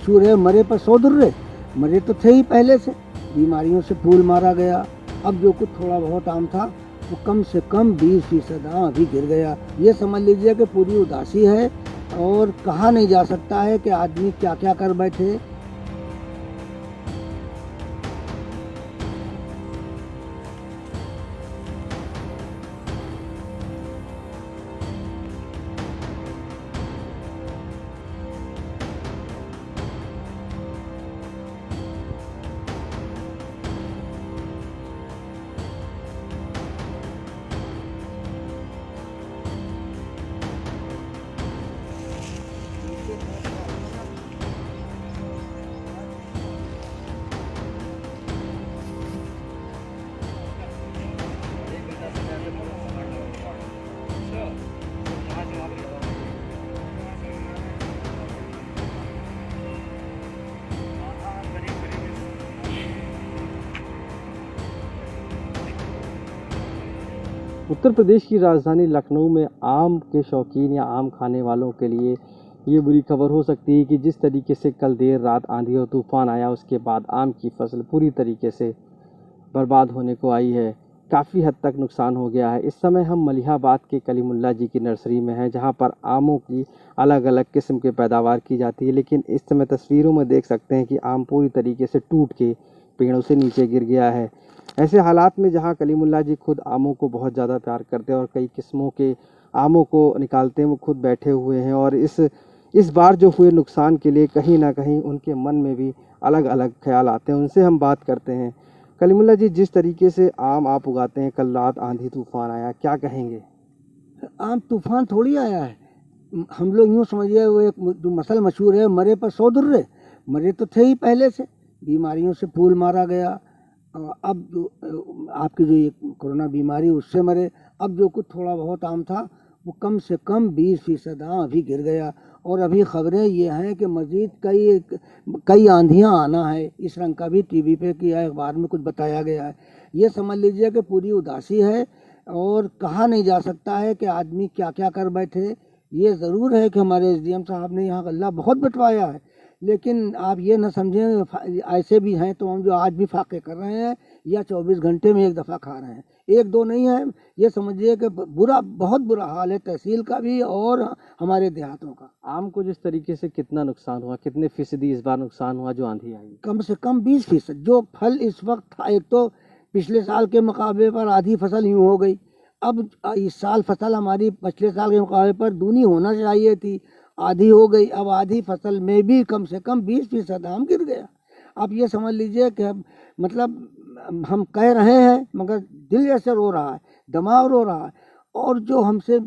मशहूर है, मरे पर 100 दुर्रे। मरे तो थे ही पहले से, बीमारियों से फूल मारा गया। अब जो कुछ थोड़ा बहुत आम था वो कम से कम 20% आम अभी गिर गया। ये समझ लीजिए कि पूरी उदासी है और कहा नहीं जा सकता है कि आदमी क्या क्या कर बैठे। उत्तर प्रदेश की राजधानी लखनऊ में आम के शौकीन या आम खाने वालों के लिए ये बुरी खबर हो सकती है कि जिस तरीके से कल देर रात आंधी और तूफान आया, उसके बाद आम की फसल पूरी तरीके से बर्बाद होने को आई है। काफ़ी हद तक नुकसान हो गया है। इस समय हम मलिहाबाद के कलीमुल्ला जी की नर्सरी में हैं, जहां पर आमों की अलग अलग किस्म के पैदावार की जाती है। लेकिन इस समय तस्वीरों में देख सकते हैं कि आम पूरी तरीके से टूट के पेड़ों से नीचे गिर गया है। ऐसे हालात में जहां कलीमुल्ला जी खुद आमों को बहुत ज़्यादा प्यार करते हैं और कई किस्मों के आमों को निकालते हैं, वो खुद बैठे हुए हैं और इस बार जो हुए नुकसान के लिए कहीं ना कहीं उनके मन में भी अलग अलग ख्याल आते हैं। उनसे हम बात करते हैं। कलीमुल्ला जी, जिस तरीके से आम आप उगाते हैं, कल रात आंधी तूफान आया, क्या कहेंगे? आम तूफान थोड़ी आया है। हम लोग यूँ समझिए, वो एक जो मसल मशहूर है, मरे पर 100 दुर्रे। मरे तो थे ही पहले से, बीमारियों से फूल मारा गया। अब जो आपकी जो ये कोरोना बीमारी, उससे मरे। अब जो कुछ थोड़ा बहुत आम था वो कम से कम 20% आम अभी गिर गया। और अभी खबरें ये हैं कि मज़ीद कई आंधियां आना है। इस रंग का भी टीवी पे किया है, अखबार में कुछ बताया गया है। ये समझ लीजिए कि पूरी उदासी है और कहा नहीं जा सकता है कि आदमी क्या क्या कर बैठे। ये ज़रूर है कि हमारे एसडीएम साहब ने यहाँ गल्ला बहुत बंटवाया है, लेकिन आप ये न समझें, ऐसे भी हैं तो हम जो आज भी फाके कर रहे हैं या 24 घंटे में एक दफ़ा खा रहे हैं, एक दो नहीं है। ये समझिए कि बहुत बुरा हाल है तहसील का भी और हमारे देहातों का। आम को जिस तरीके से कितना नुकसान हुआ, कितने फीसदी इस बार नुकसान हुआ जो आंधी आई? कम से कम 20%। जो फल इस वक्त था, एक तो पिछले साल के मुकाबले पर आधी फसल यूँ हो गई। अब इस साल फसल हमारी पिछले साल के मुकाबले पर दूनी होना चाहिए थी, आधी हो गई। अब आधी फसल में भी कम से कम 20% आम गिर गया। आप ये समझ लीजिए कि मतलब हम कह रहे हैं मगर दिल ऐसे रो रहा है, दिमाग रो रहा है। और जो हमसे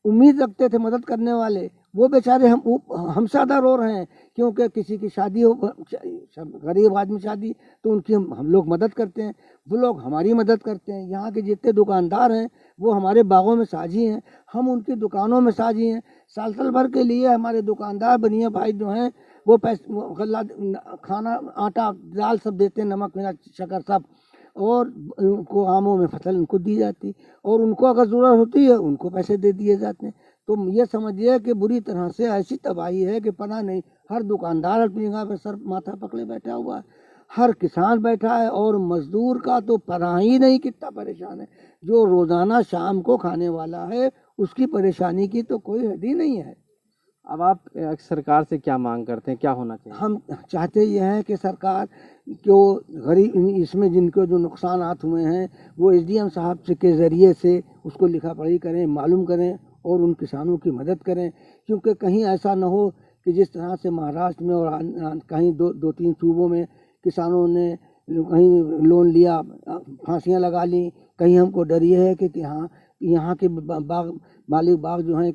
उम्मीद रखते थे मदद करने वाले, वो बेचारे हम ज़्यादा रो रहे हैं, क्योंकि किसी की शादी हो, गरीब आदमी शादी, तो उनकी हम लोग मदद करते हैं, वो लोग हमारी मदद करते हैं। यहाँ के जितने दुकानदार हैं वो हमारे बागों में साझी हैं, हम उनकी दुकानों में साझी हैं। साल भर के लिए हमारे दुकानदार बनिया भाई जो हैं वो गल्ला, खाना, आटा, दाल सब देते हैं, नमक मिर्च शक्कर सब, और उनको आमों में फसल उनको दी जाती, और उनको अगर ज़रूरत होती है उनको पैसे दे दिए जाते हैं। तो ये समझिए कि बुरी तरह से ऐसी तबाही है कि पता नहीं, हर दुकानदार अपनी जगह पर सर माथा पकड़े बैठा हुआ है, हर किसान बैठा है, और मजदूर का तो पता ही नहीं कितना परेशान है। जो रोज़ाना शाम को खाने वाला है उसकी परेशानी की तो कोई हद ही नहीं है। अब आप सरकार से क्या मांग करते हैं, क्या होना चाहिए? हम चाहते ये हैं कि सरकार जो गरीब, इसमें जिनको जो नुकसानात हुए हैं, वो एसडीएम साहब से के ज़रिए से उसको लिखा पढ़ी करें, मालूम करें और उन किसानों की मदद करें। क्योंकि कहीं ऐसा न हो कि जिस तरह से महाराष्ट्र में और कहीं दो तीन सूबों में किसानों ने कहीं लोन लिया, फांसियाँ लगा ली। कहीं हमको डर ये है कि यहाँ के मालिक बाग जो हैं,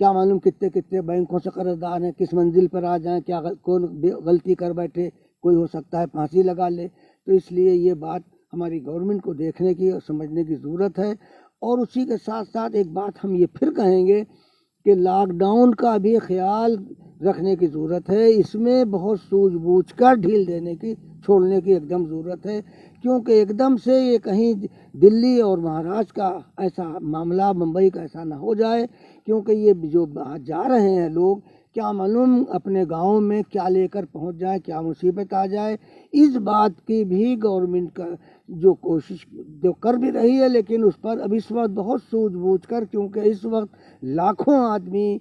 क्या मालूम कितने बैंकों से कर्जदार हैं, किस मंजिल पर आ जाएं, क्या कौन गलती कर बैठे, कोई हो सकता है फांसी लगा ले। तो इसलिए ये बात हमारी गवर्नमेंट को देखने की और समझने की ज़रूरत है। और उसी के साथ साथ एक बात हम ये फिर कहेंगे कि लॉकडाउन का भी ख्याल रखने की ज़रूरत है। इसमें बहुत सूझबूझ कर ढील देने की, छोड़ने की एकदम ज़रूरत है, क्योंकि एकदम से ये कहीं दिल्ली और महाराष्ट्र का ऐसा मामला, मुंबई का ऐसा ना हो जाए। क्योंकि ये जो जा रहे हैं लोग, क्या मालूम अपने गांव में क्या लेकर पहुंच जाए, क्या मुसीबत आ जाए। इस बात की भी गवर्नमेंट का जो कोशिश जो कर भी रही है, लेकिन उस पर अब इस वक्त बहुत सूझबूझ कर, क्योंकि इस वक्त लाखों आदमी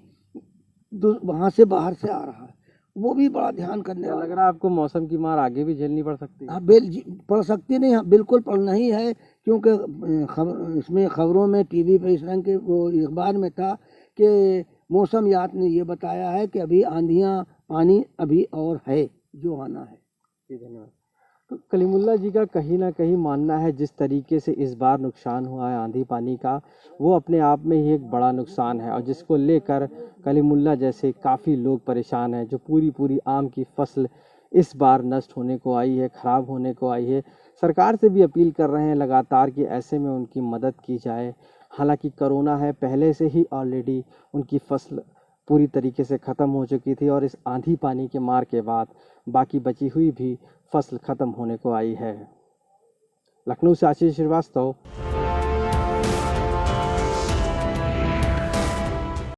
वहां से बाहर से आ रहा है, वो भी बड़ा ध्यान करने क्या वाला लग रहा है आपको मौसम की मार आगे भी झेलनी पड़ सकती है? हाँ पड़ सकती नहीं, हाँ बिल्कुल पड़ना ही है, क्योंकि इसमें खबरों में टीवी पे इस रंग के वो अखबार में था कि मौसमियात ने ये बताया है कि अभी आंधियाँ पानी अभी और है जो आना है। जी धन्यवाद। तो कलीमुल्ला जी का कहीं ना कहीं मानना है जिस तरीके से इस बार नुकसान हुआ है आंधी पानी का, वो अपने आप में ही एक बड़ा नुकसान है और जिसको लेकर कलीमुल्ला जैसे काफ़ी लोग परेशान हैं। जो पूरी पूरी आम की फसल इस बार नष्ट होने को आई है, ख़राब होने को आई है। सरकार से भी अपील कर रहे हैं लगातार कि ऐसे में उनकी मदद की जाए। हालांकि कोरोना है, पहले से ही ऑलरेडी उनकी फसल पूरी तरीके से ख़त्म हो चुकी थी और इस आंधी पानी के मार के बाद बाकी बची हुई भी फसल खत्म होने को आई है। लखनऊ से आशीष श्रीवास्तव,